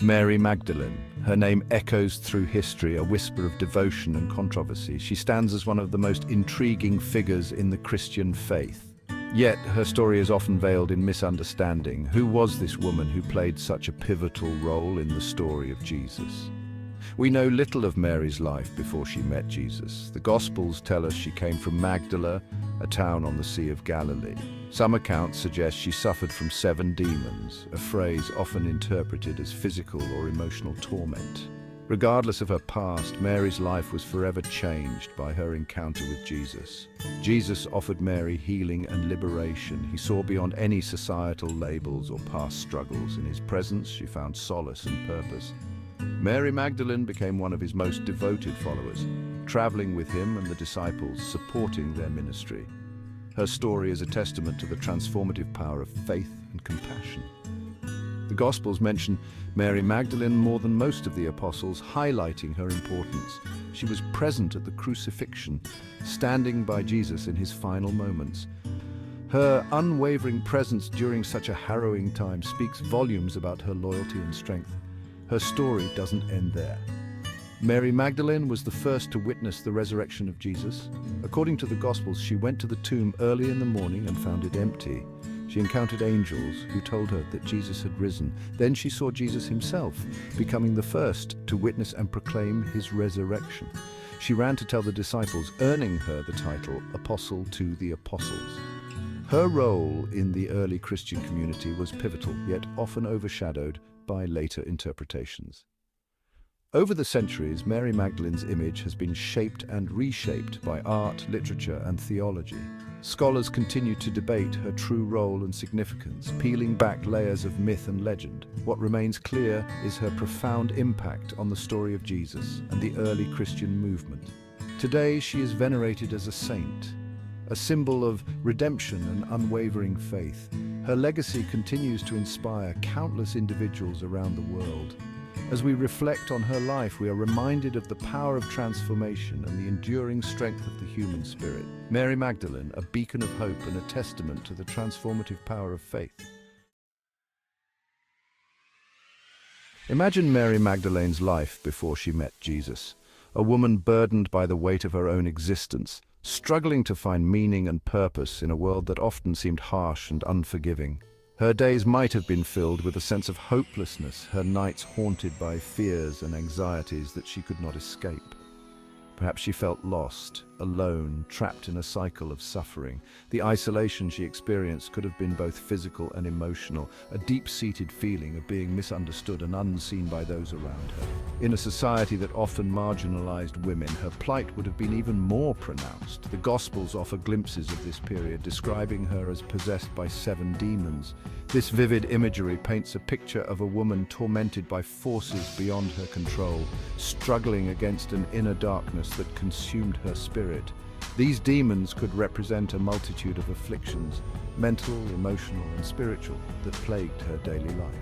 Mary Magdalene. Her name echoes through history, a whisper of devotion and controversy. She stands as one of the most intriguing figures in the Christian faith. Yet, her story is often veiled in misunderstanding. Who was this woman who played such a pivotal role in the story of Jesus? We know little of Mary's life before she met Jesus. The Gospels tell us she came from Magdala, a town on the Sea of Galilee. Some accounts suggest she suffered from 7 demons, a phrase often interpreted as physical or emotional torment. Regardless of her past, Mary's life was forever changed by her encounter with Jesus. Jesus offered Mary healing and liberation. He saw beyond any societal labels or past struggles. In his presence, she found solace and purpose. Mary Magdalene became one of his most devoted followers, traveling with him and the disciples, supporting their ministry. Her story is a testament to the transformative power of faith and compassion. The Gospels mention Mary Magdalene more than most of the apostles, highlighting her importance. She was present at the crucifixion, standing by Jesus in his final moments. Her unwavering presence during such a harrowing time speaks volumes about her loyalty and strength. Her story doesn't end there. Mary Magdalene was the first to witness the resurrection of Jesus. According to the Gospels, she went to the tomb early in the morning and found it empty. She encountered angels who told her that Jesus had risen. Then she saw Jesus himself, becoming the first to witness and proclaim his resurrection. She ran to tell the disciples, earning her the title Apostle to the Apostles. Her role in the early Christian community was pivotal, yet often overshadowed by later interpretations. Over the centuries, Mary Magdalene's image has been shaped and reshaped by art, literature, and theology. Scholars continue to debate her true role and significance, peeling back layers of myth and legend. What remains clear is her profound impact on the story of Jesus and the early Christian movement. Today, she is venerated as a saint, a symbol of redemption and unwavering faith. Her legacy continues to inspire countless individuals around the world. As we reflect on her life, we are reminded of the power of transformation and the enduring strength of the human spirit. Mary Magdalene, a beacon of hope and a testament to the transformative power of faith. Imagine Mary Magdalene's life before she met Jesus, a woman burdened by the weight of her own existence, struggling to find meaning and purpose in a world that often seemed harsh and unforgiving. Her days might have been filled with a sense of hopelessness, her nights haunted by fears and anxieties that she could not escape. Perhaps she felt lost, alone, trapped in a cycle of suffering. The isolation she experienced could have been both physical and emotional, a deep-seated feeling of being misunderstood and unseen by those around her. In a society that often marginalized women, her plight would have been even more pronounced. The Gospels offer glimpses of this period, describing her as possessed by 7 demons. This vivid imagery paints a picture of a woman tormented by forces beyond her control, struggling against an inner darkness that consumed her spirit. These demons could represent a multitude of afflictions, mental, emotional, and spiritual, that plagued her daily life.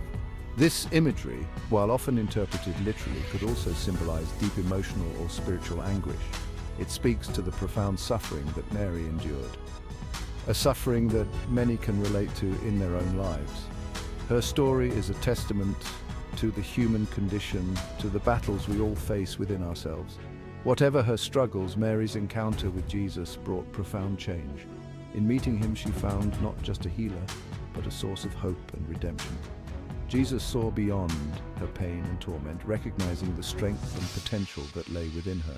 This imagery, while often interpreted literally, could also symbolize deep emotional or spiritual anguish. It speaks to the profound suffering that Mary endured, a suffering that many can relate to in their own lives. Her story is a testament to the human condition, to the battles we all face within ourselves. Whatever her struggles, Mary's encounter with Jesus brought profound change. In meeting him, she found not just a healer, but a source of hope and redemption. Jesus saw beyond her pain and torment, recognizing the strength and potential that lay within her.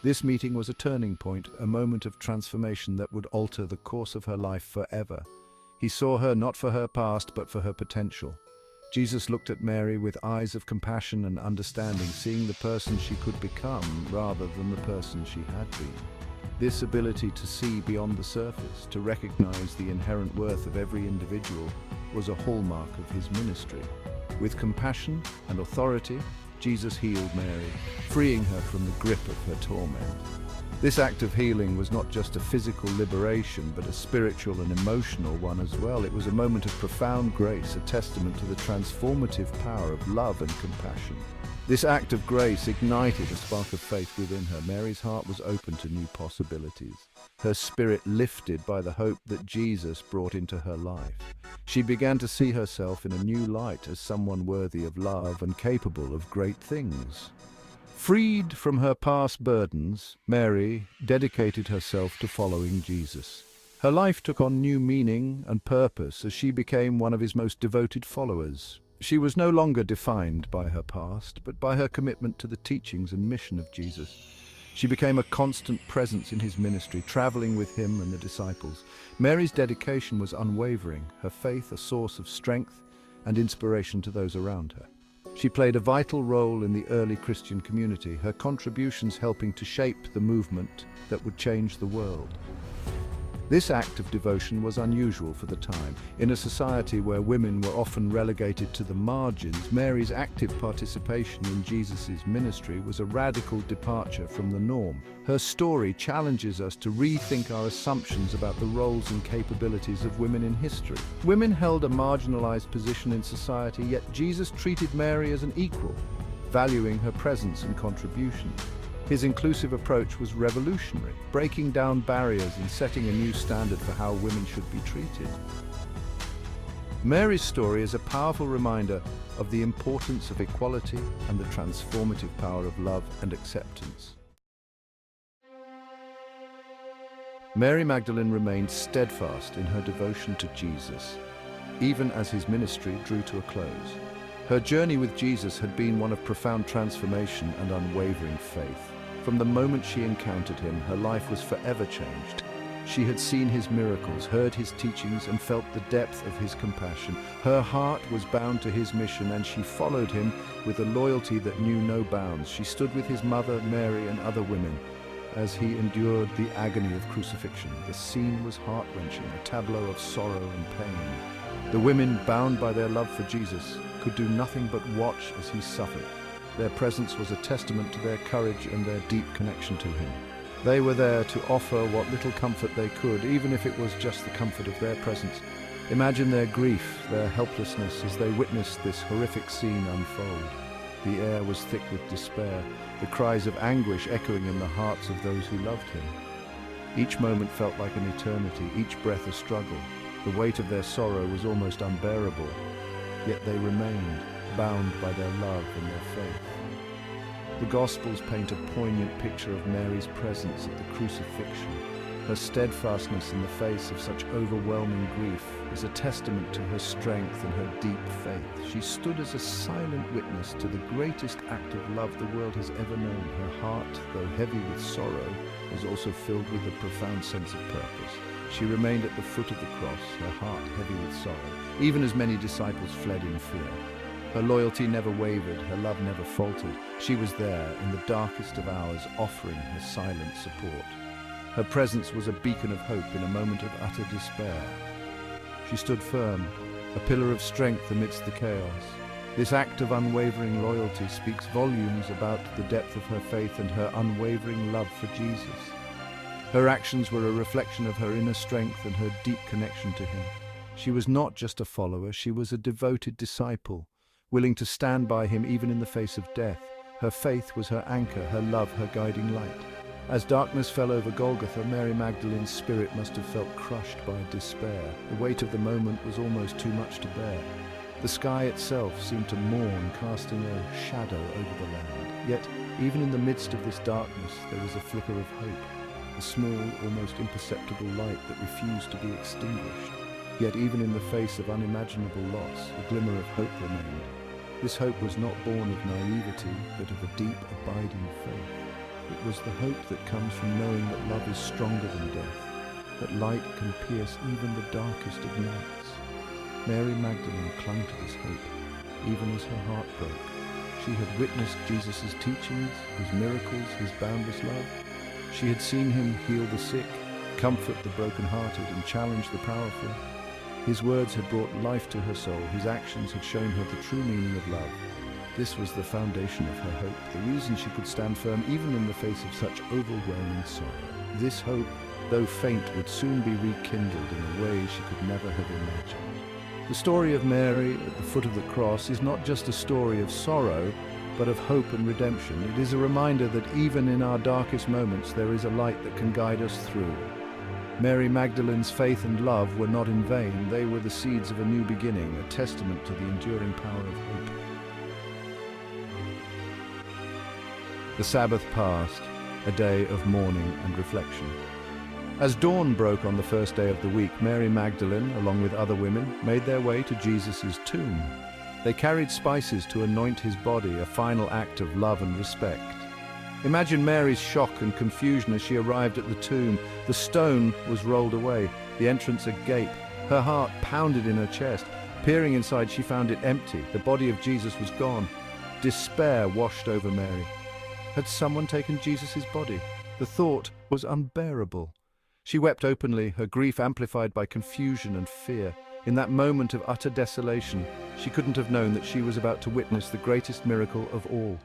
This meeting was a turning point, a moment of transformation that would alter the course of her life forever. He saw her not for her past, but for her potential. Jesus looked at Mary with eyes of compassion and understanding, seeing the person she could become rather than the person she had been. This ability to see beyond the surface, to recognize the inherent worth of every individual, was a hallmark of his ministry. With compassion and authority, Jesus healed Mary, freeing her from the grip of her torment. This act of healing was not just a physical liberation, but a spiritual and emotional one as well. It was a moment of profound grace, a testament to the transformative power of love and compassion. This act of grace ignited a spark of faith within her. Mary's heart was open to new possibilities, her spirit lifted by the hope that Jesus brought into her life. She began to see herself in a new light as someone worthy of love and capable of great things. Freed from her past burdens, Mary dedicated herself to following Jesus. Her life took on new meaning and purpose as she became one of his most devoted followers. She was no longer defined by her past, but by her commitment to the teachings and mission of Jesus. She became a constant presence in his ministry, traveling with him and the disciples. Mary's dedication was unwavering, her faith a source of strength and inspiration to those around her. She played a vital role in the early Christian community, her contributions helping to shape the movement that would change the world. This act of devotion was unusual for the time. In a society where women were often relegated to the margins, Mary's active participation in Jesus' ministry was a radical departure from the norm. Her story challenges us to rethink our assumptions about the roles and capabilities of women in history. Women held a marginalized position in society, yet Jesus treated Mary as an equal, valuing her presence and contribution. His inclusive approach was revolutionary, breaking down barriers and setting a new standard for how women should be treated. Mary's story is a powerful reminder of the importance of equality and the transformative power of love and acceptance. Mary Magdalene remained steadfast in her devotion to Jesus, even as his ministry drew to a close. Her journey with Jesus had been one of profound transformation and unwavering faith. From the moment she encountered him, her life was forever changed. She had seen his miracles, heard his teachings, and felt the depth of his compassion. Her heart was bound to his mission, and she followed him with a loyalty that knew no bounds. She stood with his mother, Mary, and other women as he endured the agony of crucifixion. The scene was heart-wrenching, a tableau of sorrow and pain. The women, bound by their love for Jesus, could do nothing but watch as he suffered. Their presence was a testament to their courage and their deep connection to him. They were there to offer what little comfort they could, even if it was just the comfort of their presence. Imagine their grief, their helplessness as they witnessed this horrific scene unfold. The air was thick with despair, the cries of anguish echoing in the hearts of those who loved him. Each moment felt like an eternity, each breath a struggle. The weight of their sorrow was almost unbearable, yet they remained, bound by their love and their faith. The Gospels paint a poignant picture of Mary's presence at the crucifixion. Her steadfastness in the face of such overwhelming grief is a testament to her strength and her deep faith. She stood as a silent witness to the greatest act of love the world has ever known. Her heart, though heavy with sorrow, was also filled with a profound sense of purpose. She remained at the foot of the cross, her heart heavy with sorrow, even as many disciples fled in fear. Her loyalty never wavered, her love never faltered. She was there in the darkest of hours, offering her silent support. Her presence was a beacon of hope in a moment of utter despair. She stood firm, a pillar of strength amidst the chaos. This act of unwavering loyalty speaks volumes about the depth of her faith and her unwavering love for Jesus. Her actions were a reflection of her inner strength and her deep connection to him. She was not just a follower, she was a devoted disciple, willing to stand by him even in the face of death. Her faith was her anchor, her love her guiding light. As darkness fell over Golgotha, Mary Magdalene's spirit must have felt crushed by despair. The weight of the moment was almost too much to bear. The sky itself seemed to mourn, casting a shadow over the land. Yet, even in the midst of this darkness, there was a flicker of hope, a small, almost imperceptible light that refused to be extinguished. Yet even in the face of unimaginable loss, a glimmer of hope remained. This hope was not born of naivety, but of a deep, abiding faith. It was the hope that comes from knowing that love is stronger than death, that light can pierce even the darkest of nights. Mary Magdalene clung to this hope, even as her heart broke. She had witnessed Jesus' teachings, his miracles, his boundless love. She had seen him heal the sick, comfort the brokenhearted, and challenge the powerful. His words had brought life to her soul. His actions had shown her the true meaning of love. This was the foundation of her hope, the reason she could stand firm even in the face of such overwhelming sorrow. This hope, though faint, would soon be rekindled in a way she could never have imagined. The story of Mary at the foot of the cross is not just a story of sorrow, but of hope and redemption. It is a reminder that even in our darkest moments, there is a light that can guide us through. Mary Magdalene's faith and love were not in vain. They were the seeds of a new beginning, a testament to the enduring power of hope. The Sabbath passed, a day of mourning and reflection. As dawn broke on the first day of the week, Mary Magdalene, along with other women, made their way to Jesus' tomb. They carried spices to anoint his body, a final act of love and respect. Imagine Mary's shock and confusion as she arrived at the tomb. The stone was rolled away, the entrance agape. Her heart pounded in her chest. Peering inside, she found it empty. The body of Jesus was gone. Despair washed over Mary. Had someone taken Jesus' body? The thought was unbearable. She wept openly, her grief amplified by confusion and fear. In that moment of utter desolation, she couldn't have known that she was about to witness the greatest miracle of all.